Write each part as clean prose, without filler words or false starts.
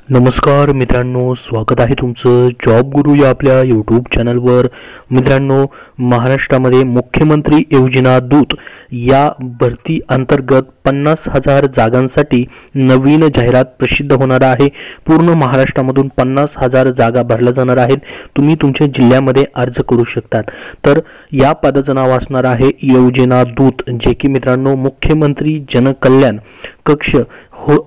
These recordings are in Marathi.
नमस्कार मित्रांनो, स्वागत आहे तुमचं जॉब गुरु या आपल्या यूट्यूब चॅनलवर। मित्रांनो, महाराष्ट्रामध्ये मुख्यमंत्री योजना दूत या भरती अंतर्गत 50,000 जागांसाठी नवीन जाहिरात प्रसिद्ध होणार आहे। पूर्ण महाराष्ट्रामधून 50,000 जागा भरल्या जाणार आहेत। तुम्ही तुमच्या जिल्ह्यामध्ये अर्ज करू शकतात। तर या पदाचं नाव असणार आहे योजना दूत, जे की मित्रांनो मुख्यमंत्री जनकल्याण कक्ष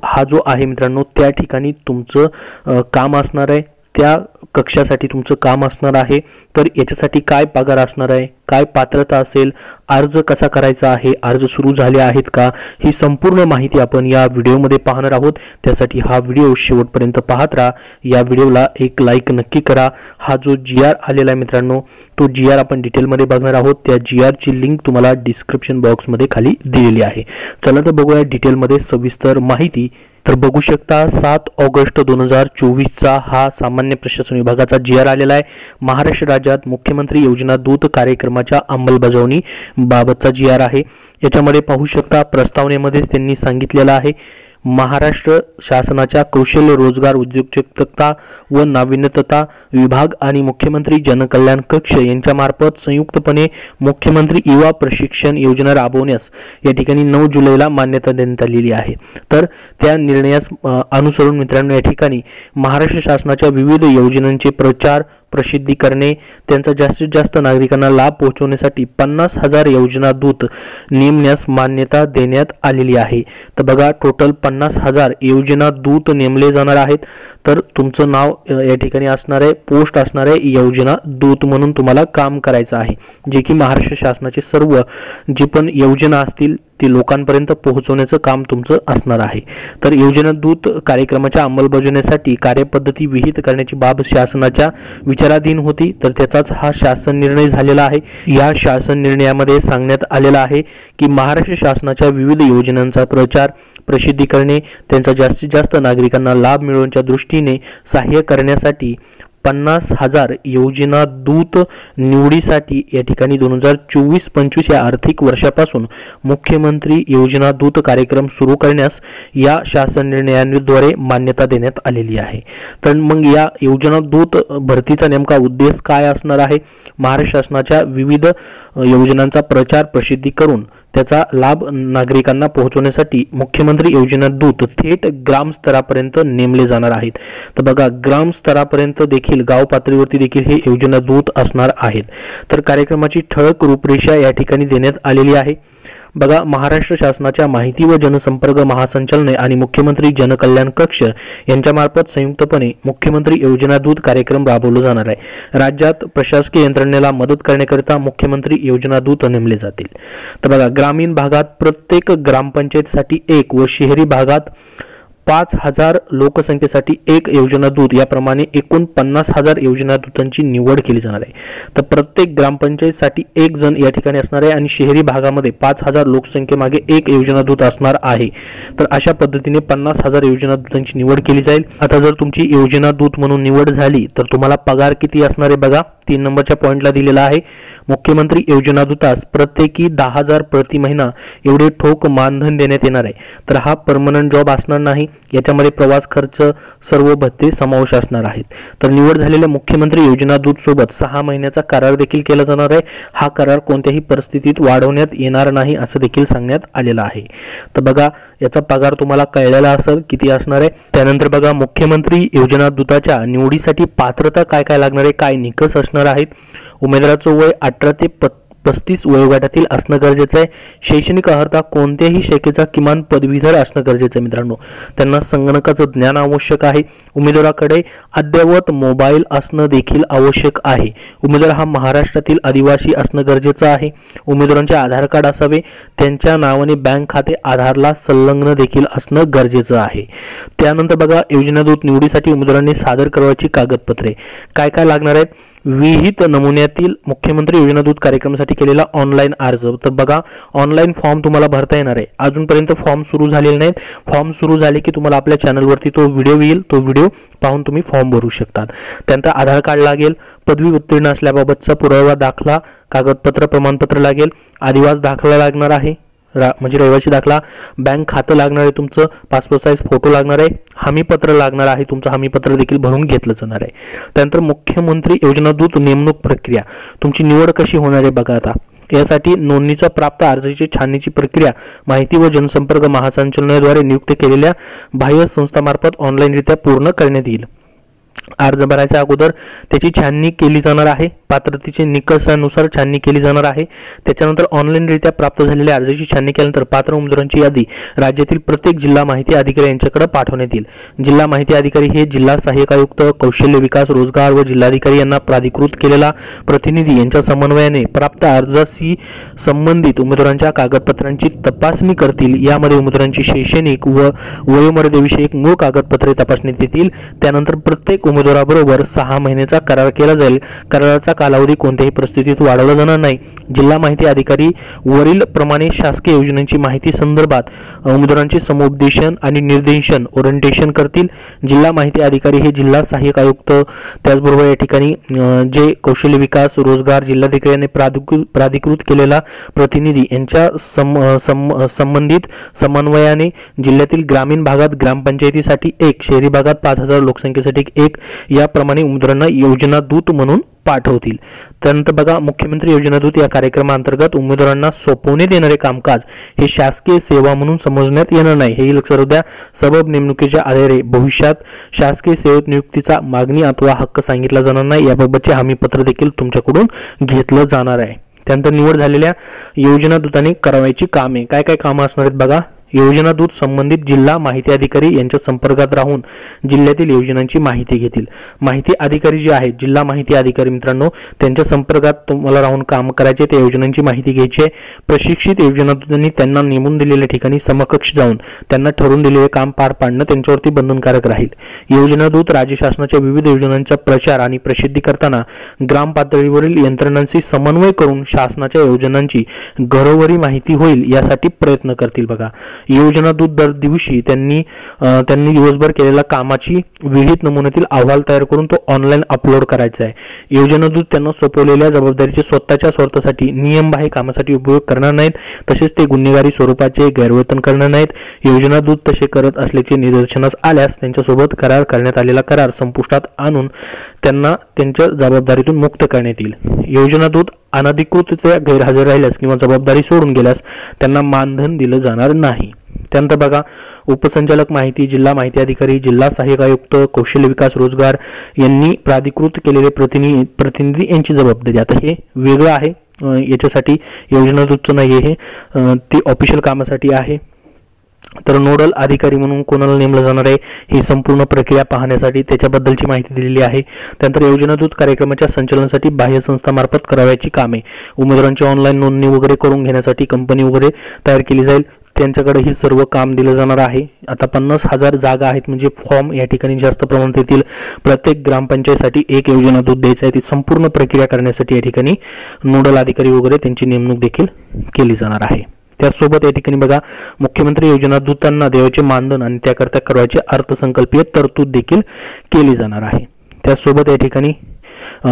हा जो आहे मित्रांनो त्या ठिकाणी तुमचं काम असणार आहे, त्या कक्षासाठी तुमचं काम असणार आहे। तर याच्यासाठी काय पगार असणार आहे, काय पात्रता असेल, अर्ज कसा करायचा आहे, अर्ज सुरू झाले आहेत का, ही संपूर्ण माहिती आपण या व्हिडिओमध्ये पाहणार आहोत। त्यासाठी हा व्हिडिओ शेवटपर्यंत पाहत राहा। या व्हिडिओला एक लाईक नक्की करा। हा जो GR आलेला आहे मित्रांनो, तो GR आपण डिटेलमध्ये बघणार आहोत। त्या GR ची लिंक तुम्हाला डिस्क्रिप्शन बॉक्समध्ये खाली दिलेली आहे। चला तर बघूया डिटेलमध्ये सविस्तर माहिती। तर बघू शकता 7 ऑगस्ट 2024चा हा सामान्य प्रशासन विभागाचा GR आलेला आहे। महाराष्ट्र राज्यात मुख्यमंत्री योजना दूत कार्यक्रमाच्या अंमलबजावणी बाबतचा GR आहे। याच्यामध्ये पाहू शकता प्रस्तावनेमध्येच त्यांनी सांगितलेलं आहे, महाराष्ट्र शासनाच्या कौशल्य रोजगार उद्योजकता व नाविन्यता विभाग आणि मुख्यमंत्री जनकल्याण कक्ष यांच्यामार्फत संयुक्तपणे मुख्यमंत्री युवा प्रशिक्षण योजना राबवण्यास या ठिकाणी 9 जुलैला मान्यता देण्यात आलेली आहे। तर त्या निर्णयास अनुसरून मित्रांनो या ठिकाणी महाराष्ट्र शासनाच्या विविध योजनांचे प्रचार प्रसिद्धी करणे, त्यांचा जास्तीत जास्त नागरिकांना लाभ पोहोचवण्यासाठी 50,000 योजना दूत नेमण्यास मान्यता देण्यात आलेली आहे। तर बघा, टोटल 50,000 योजना दूत नेमले जाणार आहेत। तर तुमचं नाव या ठिकाणी असणार आहे, पोस्ट असणार आहे योजना दूत म्हणून तुम्हाला काम करायचं आहे, जे की महाराष्ट्र शासनाचे सर्व जे पण योजना असतील ते लोकांपर्यंत पोहोचवण्याचं काम तुमचं असणार आहे। तर योजना दूत कार्यक्रमाच्या अंमलबजावणीसाठी कार्यपद्धती विहित करण्याची बाब शासनाच्या विचाराधीन होती। तर त्याचाच हा शासन निर्णय झालेला आहे। या शासन निर्णयामध्ये सांगण्यात आलेलं आहे की महाराष्ट्र शासनाच्या विविध योजनांचा प्रचार प्रसिद्धी करणे, त्यांचा जास्तीत जास्त नागरिकांना लाभ मिळवण्याच्या दृष्टीने सहाय्य करण्यासाठी 50,000 योजना दूत निवडीसाठी या ठिकाणी 2024-25 या आर्थिक वर्षापासून मुख्यमंत्री योजना दूत कार्यक्रम सुरू करण्यास या शासन निर्णयाद्वारे मान्यता देण्यात आलेली आहे। तर मग या योजना दूत भरतीचा नेमका उद्देश काय असणार आहे? महाराष्ट्र शासनाच्या विविध योजनांचा प्रचार प्रसिद्धी करून त्याचा लाभ नागरिकांना पोहोचवण्यासाठी मुख्यमंत्री योजना दूत थेट ग्राम स्तरापर्यंत नेमले जाणार आहेत। तर बघा, ग्राम स्तरापर्यंत देखील गाव पातळीवरती देखील हे योजना दूत असणार आहेत। तर कार्यक्रमाची ठळक रूपरेषा या ठिकाणी देण्यात आलेली आहे। बघा, महाराष्ट्र शासनाच्या माहिती व जनसंपर्क महासंचालनालय आणि मुख्यमंत्री जनकल्याण कक्ष यांच्यामार्फत संयुक्तपणे मुख्यमंत्री योजना दूत कार्यक्रम राबवला जाणार आहे। राज्यात प्रशासकीय यंत्रणेला मदत करण्याकरिता मुख्यमंत्री योजना दूत नेमले जातील। तर बघा, ग्रामीण भागात प्रत्येक ग्रामपंचायतीसाठी 1 व शहरी भागात 5,000 लोकसंख्येसाठी 1 योजना दूत याप्रमाणे एकूण 50,000 योजना दूतांची निवड केली जाणार आहे। तर प्रत्येक ग्रामपंचायतीसाठी 1 जण या ठिकाणी असणार आहे आणि शहरी भागामध्ये 5,000 लोकसंख्येमागे 1 योजना दूत असणार आहे। तर अशा पद्धतीने 50,000 योजना दूतांची निवड केली जाईल। आता जर तुमची योजना दूत म्हणून निवड झाली तर तुम्हाला पगार किती असणार आहे? बघा, 3 नंबरच्या पॉइंटला दिलेला आहे, मुख्यमंत्री योजना दूतास प्रत्येकी 10,000 प्रति महिना एवढे ठोक मानधन देण्यात येणार आहे। तर हा परमनंट जॉब असणार नाही, याच्यामध्ये प्रवास खर्च सर्व भत्ते समावेश असणार आहेत। तर निवड झालेल्या मुख्यमंत्री योजना दूत सोबत 6 महिन्याचा करार देखील केला जाणार आहे। हा करार कोणत्याही परिस्थितीत वाढवण्यात येणार नाही असं देखील सांगण्यात आलेलं आहे। तर बघा, याचा पगार तुम्हाला कळलेला असेल किती असणार आहे। त्यानंतर बघा, मुख्यमंत्री योजना दूताच्या निवडीसाठी पात्रता काय काय लागणार आहे, काय निकष असणार आहेत। उमेदवाराचं वय 18 ते 35 वयोगटातील असणं गरजेचं आहे। शैक्षणिक अर्हता कोणत्याही शाखेचा किमान पदवीधर असणं गरजेचं आहे मित्रांनो। त्यांना संगणकाचं ज्ञान आवश्यक आहे। उमेदवाराकडे अद्ययावत मोबाईल असणं देखील आवश्यक आहे। उमेदवार हा महाराष्ट्रातील आदिवासी असणं गरजेचं आहे। उमेदवारांचे आधार कार्ड असावे, त्यांच्या नावाने बँक खाते आधारला संलग्न देखील असणं गरजेचं आहे। त्यानंतर बघा, योजना दूत निवडीसाठी उमेदवारांनी सादर करावयाची कागदपत्रे काय काय लागणार आहेत। विहित नमुन्यातील मुख्यमंत्री योजना दूत कार्यक्रमासाठी केलेला ऑनलाईन अर्ज। तर बघा, ऑनलाईन फॉर्म तुम्हाला भरता येणार आहे। अजूनपर्यंत फॉर्म सुरू झालेले नाहीत। फॉर्म सुरू झाले की तुम्हाला आपल्या चॅनलवरती तो व्हिडिओ येईल, तो व्हिडिओ पाहून तुम्ही फॉर्म भरू शकतात। त्यानंतर आधार कार्ड लागेल, पदवी उत्तीर्ण असल्याबाबतचा पुरावा दाखला, कागदपत्र प्रमाणपत्र लागेल, आदिवास दाखला लागणार आहे। म्हणजे रहिवासी दाखला, बँक खातं लागणार आहे, तुमचं पासपोर्ट साईज फोटो लागणार आहे, हमीपत्र लागणार आहे, तुमचं हमीपत्र देखील भरून घेतलं जाणार आहे. त्यानंतर मुख्यमंत्री योजना दूत नेमणूक प्रक्रिया, तुमची निवड कशी होणार आहे बघा. आता यासाठी नोंदणीचा प्राप्त अर्जाची छाननीची प्रक्रिया माहिती व जनसंपर्क महासंचालनालयाद्वारे नियुक्त केलेल्या बाह्य संस्थांमार्फत ऑनलाईनरित्या पूर्ण करण्यात येईल. अर्ज भरायच्या अगोदर त्याची छाननी केली जाणार आहे, पात्रतेचे निकषानुसार छाननी केली जाणार आहे. त्याच्यानंतर ऑनलाईनरित्या प्राप्त झालेल्या अर्जाची छाननी केल्यानंतर पात्र उमेदवारांची यादी राज्यातील प्रत्येक जिल्हा माहिती अधिकारी यांच्याकडे पाठवण्यात येईल. जिल्हा माहिती अधिकारी हे जिल्हा सहाय्यक आयुक्त, कौशल्य विकास, रोजगार व जिल्हाधिकारी यांना प्राधिकृत केलेला प्रतिनिधी यांच्या समन्वयाने प्राप्त अर्जाशी संबंधित उमेदवारांच्या कागदपत्रांची तपासणी करतील. यामध्ये उमेदवारांची शैक्षणिक व वयोमर्यादेविषयक मूळ कागदपत्रे तपासण्यात येतील. त्यानंतर प्रत्येक उमेदवाराबरोबर 6 महिन्याचा करार केला जाईल. कराराचा कालावधी कोणत्याही परिस्थितीत वाढवला जाणार नाही. जिल्हा माहिती अधिकारी वरील प्रमाणे शासकीय योजनांची माहिती संदर्भात उमेदवारांचे समुपदेशन आणि निर्देशन ओरिएंटेशन करतील. जिल्हा माहिती अधिकारी हे जिल्हा सहाय्यक आयुक्त, त्याचबरोबर या ठिकाणी जे कौशल्य विकास, रोजगार जिल्हाधिकारी यांनी प्राधिकृत केलेला प्रतिनिधी यांच्या संबंधित समन्वयाने जिल्ह्यातील ग्रामीण भागात ग्रामपंचायतीसाठी 1, शहरी भागात 5000 लोकसंख्येसाठी 1 याप्रमाणे उमेदवारांना योजना दूत म्हणून पाठवतील. त्यानंतर बघा, मुख्यमंत्री योजना दूत या कार्यक्रमाअंतर्गत उमेदवारांना सोपवण्यात येणारे कामकाज हे शासकीय सेवा म्हणून समजण्यात येणार नाही. हे लक्षात द्या. सबब नेमणुकीच्या आधारे भविष्यात शासकीय सेवेत नियुक्तीचा मागणी अथवा हक्क सांगितला जाणार नाही. याबाबतचे हमीपत्र देखील तुमच्याकडून घेतलं जाणार आहे. त्यानंतर निवड झालेल्या योजना दूतांनी करावयाची कामे, काय काय कामं असणार आहेत बघा. योजना दूत संबंधित जिल्हा माहिती अधिकारी यांच्या संपर्कात राहून जिल्ह्यातील योजनांची माहिती घेतील. माहिती अधिकारी जे आहेत, जिल्हा माहिती अधिकारी मित्रांनो, त्यांच्या संपर्कात तुम्हाला राहून काम करायचे, त्या योजनांची माहिती घ्यायची आहे. प्रशिक्षित योजना दूतांनी त्यांना नेमून दिलेल्या ठिकाणी समकक्ष जाऊन त्यांना ठरवून दिलेले काम पार पाडणं त्यांच्यावरती बंधनकारक राहील. योजना दूत राज्य शासनाच्या विविध योजनांचा प्रचार आणि प्रसिद्धी करताना ग्राम पातळीवरील यंत्रणांशी समन्वय करून शासनाच्या योजनांची घरोघरी माहिती होईल यासाठी प्रयत्न करतील. बघा, योजना दूत दर दिवशी त्यांनी दिवसभर केलेल्या कामाची विहित नमुन्यातील अहवाल तयार करून तो ऑनलाईन अपलोड करायचा आहे. योजना दूत त्यांना सोपवलेल्या जबाबदारीचे स्वतःसाठी नियमबाह्य कामासाठी उपयोग करणार नाहीत. तसेच ते गुन्हेगारी स्वरूपाचे गैरवर्तन करणार नाहीत. योजना दूत तसे करत असल्याचे निदर्शनास आल्यास त्यांच्यासोबत करार करण्यात आलेला करार संपुष्टात आणून त्यांना त्यांच्या जबाबदारीतून मुक्त करण्यात येईल. योजना दूत अनधिकृतरित्या गैरहजर राहिल्यास किंवा जबाबदारी सोडून गेल्यास त्यांना मानधन दिलं जाणार नाही. त्यानंतर बघा, उपसंचालक माहिती, जिल्हा माहिती अधिकारी, जिल्हा सहाय्यक आयुक्त, कौशल्य विकास, रोजगार यांनी प्राधिकृत केलेले प्रतिनिधी यांची जबाबदारी. आता हे वेगळं आहे, याच्यासाठी योजना दूतचं नाही आहे, ते ऑफिशियल कामासाठी आहे. तर नोडल अधिकारी म्हणून कोणाला नेमलं जाणार आहे ही संपूर्ण प्रक्रिया पाहण्यासाठी त्याच्याबद्दलची माहिती दिलेली आहे. त्यानंतर योजना दूत कार्यक्रमाच्या संचालनासाठी बाह्य संस्थांमार्फत करावयाची कामे, उमेदवारांची ऑनलाईन नोंदणी वगैरे करून घेण्यासाठी कंपनी वगैरे तयार केली जाईल. त्यांच्याकडे ही सर्व काम दिलं जाणार आहे. आता 50,000 जागा आहेत, म्हणजे फॉर्म या ठिकाणी जास्त प्रमाणात येतील. प्रत्येक ग्रामपंचायतीसाठी 1 योजना दूत द्यायचं आहे. ती संपूर्ण प्रक्रिया करण्यासाठी या ठिकाणी नोडल अधिकारी वगैरे त्यांची नेमणूक देखील केली जाणार आहे. त्यासोबत या ठिकाणी बघा, मुख्यमंत्री योजना दूतांना देवाचे मानधन आणि त्याकरता करायचे अर्थसंकल्पीय तरतूद देखील केली जाणार आहे. त्यासोबत या ठिकाणी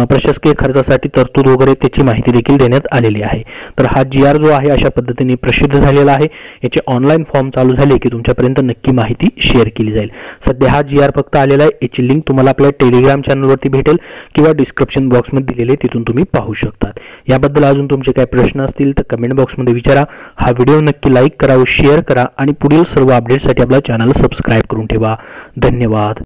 प्रशासकीय खर्चासाठी तरतूद वगैरे त्याची माहिती देखील देण्यात आलेली आहे. तर हा GR जो आहे अशा पद्धतीने प्रसिद्ध झालेला आहे. याचे ऑनलाईन फॉर्म चालू झाले की तुमच्यापर्यंत नक्की माहिती शेअर केली जाईल. सध्या हा GR फक्त आलेला आहे. याची लिंक तुम्हाला आपल्या टेलिग्राम चॅनलवरती भेटेल किंवा डिस्क्रिप्शन बॉक्समध्ये दिलेले, तिथून तुम्ही पाहू शकतात. याबद्दल अजून तुमचे काही प्रश्न असतील तर कमेंट बॉक्समध्ये विचारा. हा व्हिडिओ नक्की लाईक करा व शेअर करा आणि पुढील सर्व अपडेट्ससाठी आपला चॅनल सबस्क्राईब करून ठेवा. धन्यवाद.